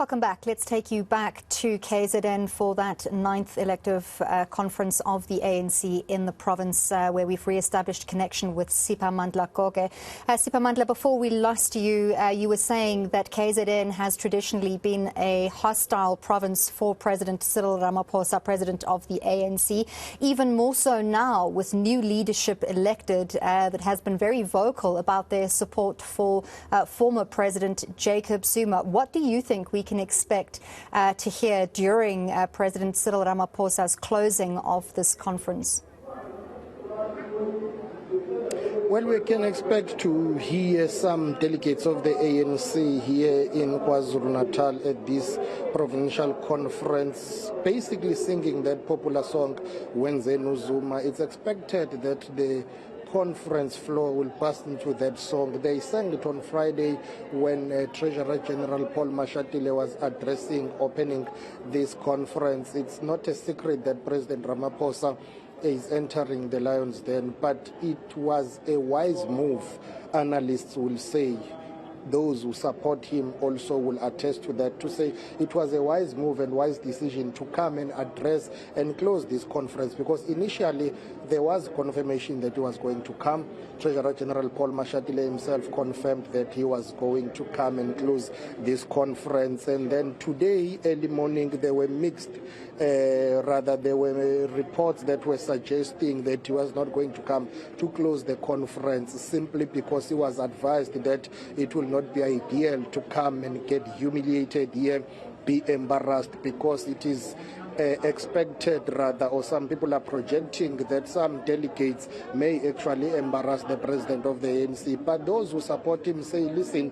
Welcome back. Let's take you back to KZN for that 9th elective conference of the ANC in the province, where we've re-established connection with Siphamandla Goge. Siphamandla, before we lost you, you were saying that KZN has traditionally been a hostile province for President Cyril Ramaphosa, president of the ANC, even more so now with new leadership elected that has been very vocal about their support for former President Jacob Zuma. What do you think we can expect to hear during President Cyril Ramaphosa's closing of this conference? Well, we can expect to hear some delegates of the ANC here in KwaZulu-Natal at this provincial conference, basically singing that popular song, Wenzenu Zuma. It's expected that the conference floor will pass into that song. They sang it on Friday when Treasurer General Paul Mashatile was opening this conference. It's not a secret that President Ramaphosa is entering the Lions Den, but it was a wise move, analysts will say. Those who support him also will attest to that, to say it was a wise move and wise decision to come and address and close this conference, because initially there was confirmation that he was going to come. Treasurer General Paul Mashatile himself confirmed that he was going to come and close this conference. And then today, early morning, there were mixed, there were reports that were suggesting that he was not going to come to close the conference simply because he was advised that it will not be ideal to come and get humiliated here, be embarrassed, because it is expected or some people are projecting that some delegates may actually embarrass the president of the ANC. But those who support him say, listen,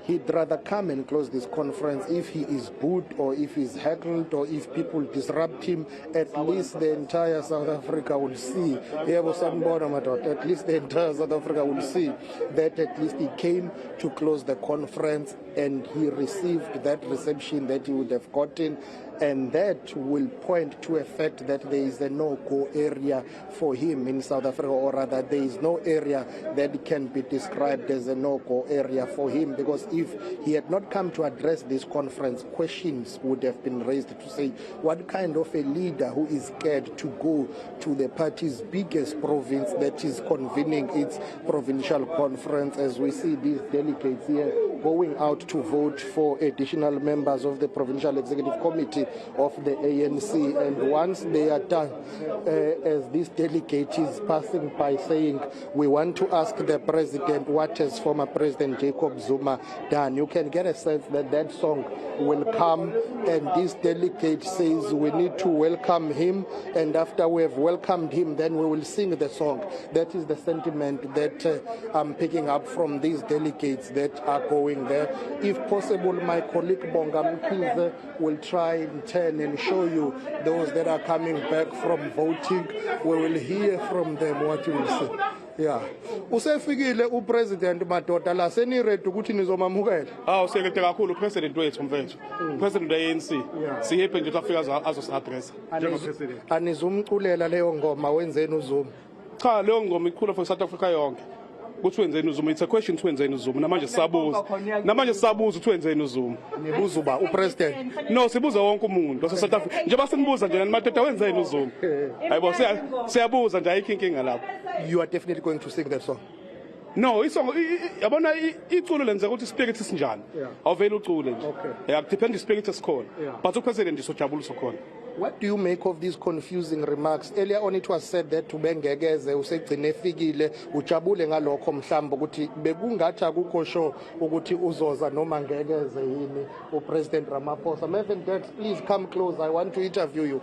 he'd rather come and close this conference if he is booed or if he's heckled or if people disrupt him. At least the entire South Africa will see, at least the entire South Africa will see that at least he came to close the conference and he received that reception that he would have gotten. And that will point to a fact that there is a no-go area for him in South Africa, or rather there is no area that can be described as a no-go area for him, because if he had not come to address this conference, questions would have been raised to say, what kind of a leader who is scared to go to the party's biggest province that is convening its provincial conference, as we see these delegates here going out to vote for additional members of the Provincial Executive Committee of the ANC. And once they are done, as this delegate is passing by saying, we want to ask the president what has former President Jacob Zuma done, you can get a sense that that song will come, and this delegate says we need to welcome him, and after we have welcomed him, then we will sing the song. That is the sentiment that I'm picking up from these delegates that are going there. If possible, my colleague Bonga Mkhize will try and turn and show you those that are coming back from voting. We will hear from them what you will say. Yeah. Usefikile upresident madoda la seniredi ukuthi nizomamukela. Usekete kakhulu upresident wethu mfethu. President ANC. Sihappy nje afika address njengo president. Anizumculela leyo ngoma Wenzeni Uzuma. Cha, leyo ngoma ikhula for South Africa yonke. Kuthi wenzeni uZuma, it's a question to wenzeni uZuma. Namanje sisabuza ukuthi wenzeni uZuma. Nibuza uba upresident. No, sibuza wonke umuntu wase South Africa. Njengoba senibuza nje madoda wenzeni uZuma. Hayibo siyabuza nje ayikho inkinga lapho. You are definitely going to sing that song. No, isong yabona iculo lenza ukuthi spirit sinjani. Awuvela ucule nje. Yeah, depend the spirit esikhona. But upresident isojabulisa khona. What do you make of these confusing remarks? Earlier on it was said that ubengekeze usegcine efikile ujabule ngalokho mhlamba ukuthi bekungathi akukho sure ukuthi uzoza noma ngekeze yini uPresident Ramaphosa. Mavin Dex, please come close, I want to interview you.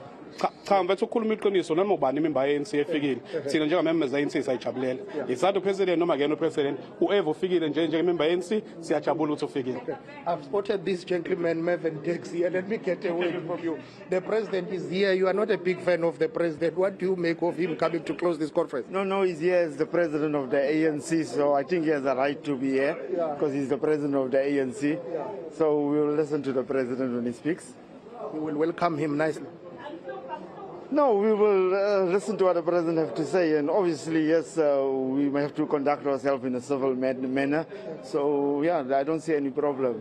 Cha mfethu ukukhuluma iqiniso noma ubani imember ANC efikile sina njengamembers ANC sayijabulela isathi upresident noma ngena upresident whoever ufikile njengemember ANC siyajabula ukuthi ufikile. I've spotted this gentleman Mavin Dex here. Let me get away from you. The president is here. You are not a big fan of the president. What do you make of him coming to close this conference? No, he's here as the president of the ANC, so I think he has a right to be here because he's the president of the ANC. So we will listen to the president when he speaks. We will welcome him nicely. No, we will listen to what the president has to say, and obviously, yes, we may have to conduct ourselves in a civil manner. So, yeah, I don't see any problem.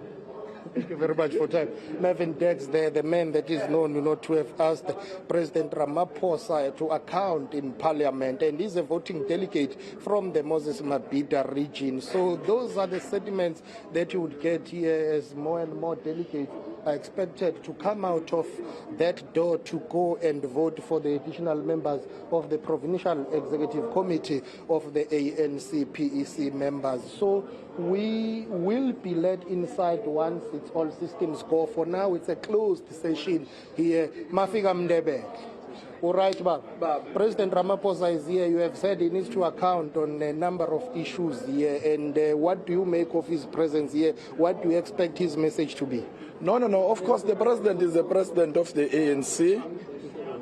Thank you very much for time. Mervyn Dex there, the man that is known, to have asked President Ramaphosa to account in Parliament, and he's a voting delegate from the Moses Mabhida region. So those are the sentiments that you would get here as more and more delegates are expected to come out of that door to go and vote for the additional members of the Provincial Executive Committee of the ANC PEC members. So we will be led inside once it's all systems go. For now, it's a closed session here. Mafika Mndebele. All right, Bob. President Ramaphosa is here. You have said he needs to account on a number of issues here. And what do you make of his presence here? What do you expect his message to be? No. Of course, the president is the president of the ANC.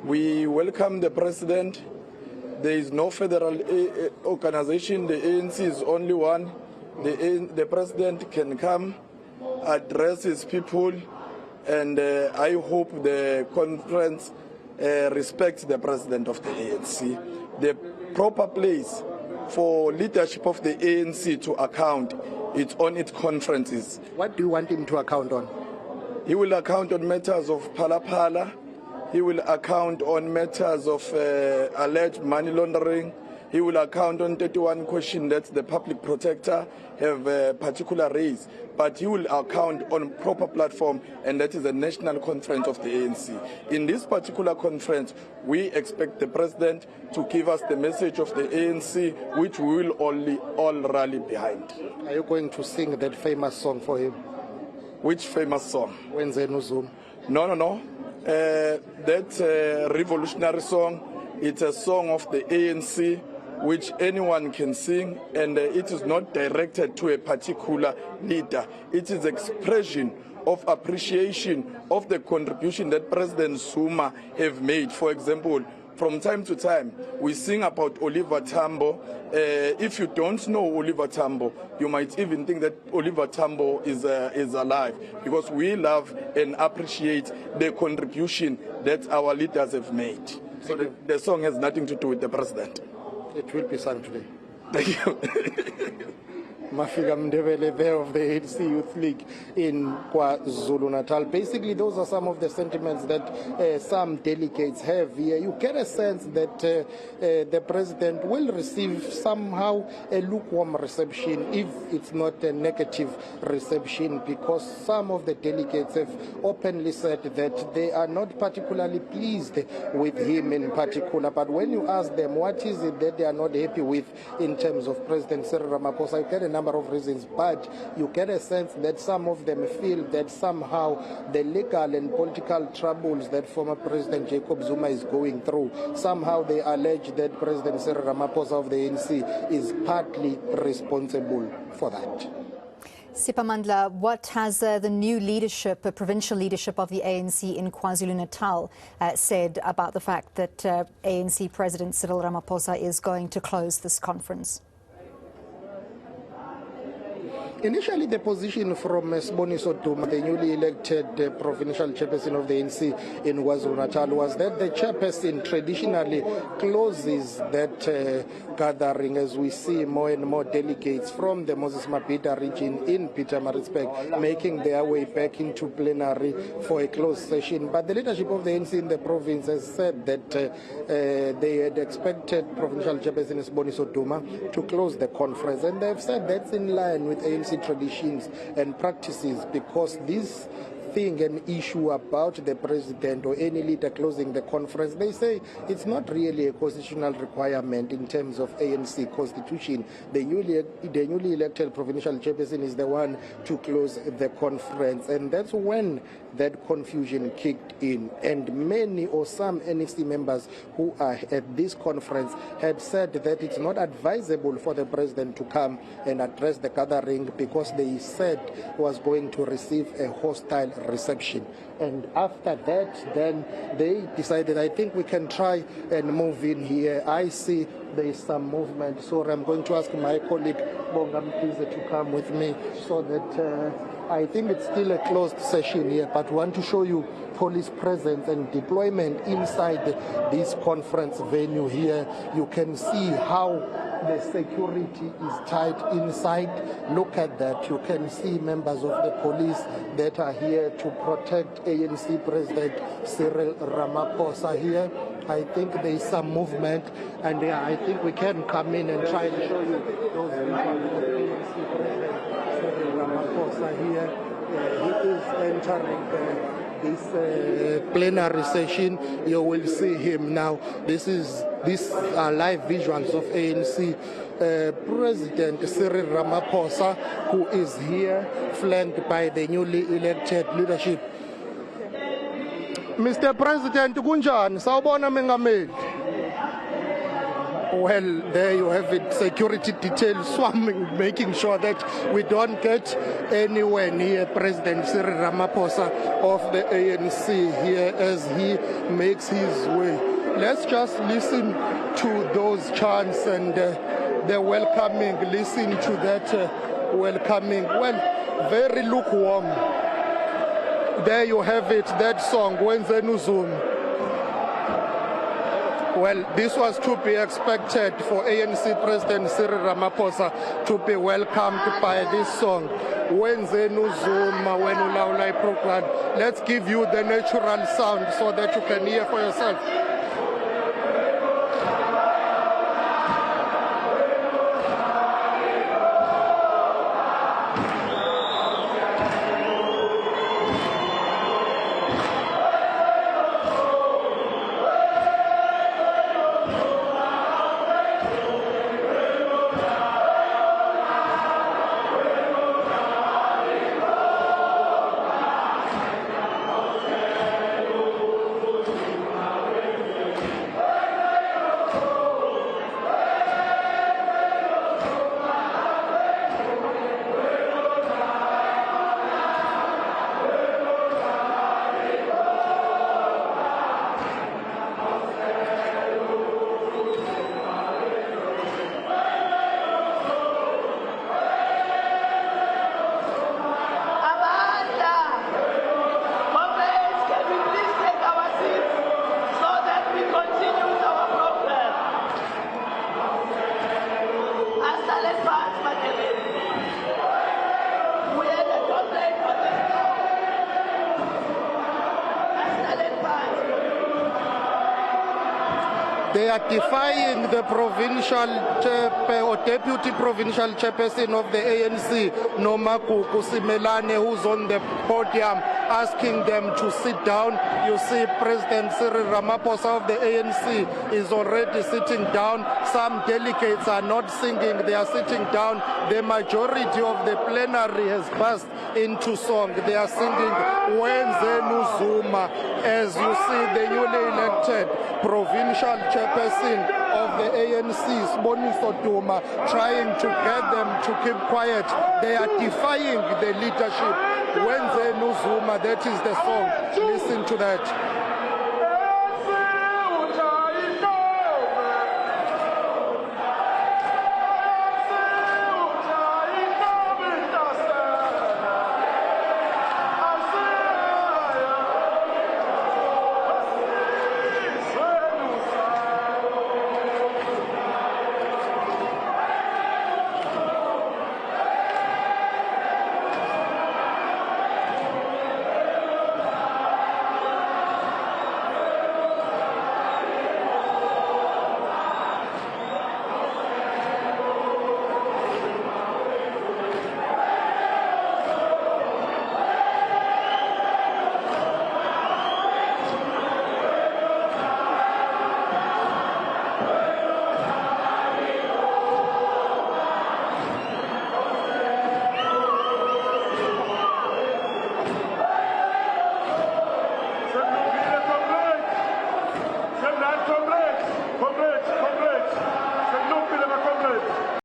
We welcome the president. There is no federal organization. The ANC is only one. The president can come, address his people, and I hope the conference respects the president of the ANC. The proper place for leadership of the ANC to account, it's on its conferences. What do you want him to account on? He will account on matters of Phala. He will account on matters of alleged money laundering. He will account on 31 questions that the public protector have particular raised. But he will account on proper platform, and that is the national conference of the ANC. In this particular conference, we expect the president to give us the message of the ANC, which we will all rally behind. Are you going to sing that famous song for him? Which famous song? No. No. That revolutionary song, it's a song of the ANC, which anyone can sing, and it is not directed to a particular leader. It is expression of appreciation of the contribution that President Zuma have made. For example, from time to time, we sing about Oliver Tambo. If you don't know Oliver Tambo, you might even think that Oliver Tambo is alive, because we love and appreciate the contribution that our leaders have made. So the song has nothing to do with the president. It will be sung today. Thank you. Mafika Mndebele there of the ANC Youth League in KwaZulu-Natal. Basically, those are some of the sentiments that some delegates have here. You get a sense that the president will receive somehow a lukewarm reception, if it's not a negative reception, because some of the delegates have openly said that they are not particularly pleased with him in particular. But when you ask them what is it that they are not happy with in terms of President Cyril Ramaphosa, you get a number of reasons, but you get a sense that some of them feel that somehow the legal and political troubles that former President Jacob Zuma is going through, somehow they allege that President Cyril Ramaphosa of the ANC is partly responsible for that. Siphamandla, what has the new leadership, provincial leadership of the ANC in KwaZulu-Natal said about the fact that ANC President Cyril Ramaphosa is going to close this conference? Initially, the position from Siboniso Duma, the newly elected provincial chairperson of the ANC in KwaZulu-Natal, was that the chairperson traditionally closes that gathering, as we see more and more delegates from the Moses Mabhida region in Pietermaritzburg making their way back into plenary for a closed session. But the leadership of the ANC in the province has said that they had expected provincial chairperson Siboniso Duma to close the conference, and they've said that's in line with ANC traditions and practices, because this thing, an issue about the president or any leader closing the conference, they say it's not really a constitutional requirement in terms of ANC constitution. The newly elected provincial chairperson is the one to close the conference, and that's when that confusion kicked in. And many or some NEC members who are at this conference had said that it's not advisable for the president to come and address the gathering, because they said was going to receive a hostile reception. And after that, then they decided, I think we can try and move in here. I see there is some movement, so I'm going to ask my colleague Bongam Mkhize to come with me so that I think it's still a closed session here, but we want to show you police presence and deployment inside this conference venue here. You can see how the security is tight inside. Look at that. You can see members of the police that are here to protect ANC President Cyril Ramaphosa here. I think there is some movement, and I think we can come in and try and show you those visuals of ANC President Cyril Ramaphosa here. He is entering this plenary session. You will see him now. These are live visuals of ANC President Cyril Ramaphosa, who is here flanked by the newly elected leadership. Mr. President, kunjani? Sawubona mengameli. Well, there you have it. Security detail swarming, making sure that we don't get anywhere near President Cyril Ramaphosa of the ANC here as he makes his way. Let's just listen to those chants and the welcoming. Listen to that welcoming. Well, very lukewarm. There you have it, that song, Wenzenu Zoom. Well, this was to be expected for ANC President Cyril Ramaphosa to be welcomed by this song, Wenzenu Zoom, Wenu Laulai program. Let's give you the natural sound so that you can hear for yourself. They are defying the provincial or deputy provincial chairperson of the ANC, Nomakuku Simelane, who's on the podium asking them to sit down. You see President Cyril Ramaphosa of the ANC is already sitting down. Some delegates are not singing, they are sitting down. The majority of the plenary has burst into song. They are singing Wenzenu Zuma, as you see the newly elected provincial chairperson of the ANC, Siboniso Duma, trying to get them to keep quiet. They are defying the leadership. Wenzenu Zuma, that is the song. Listen to that.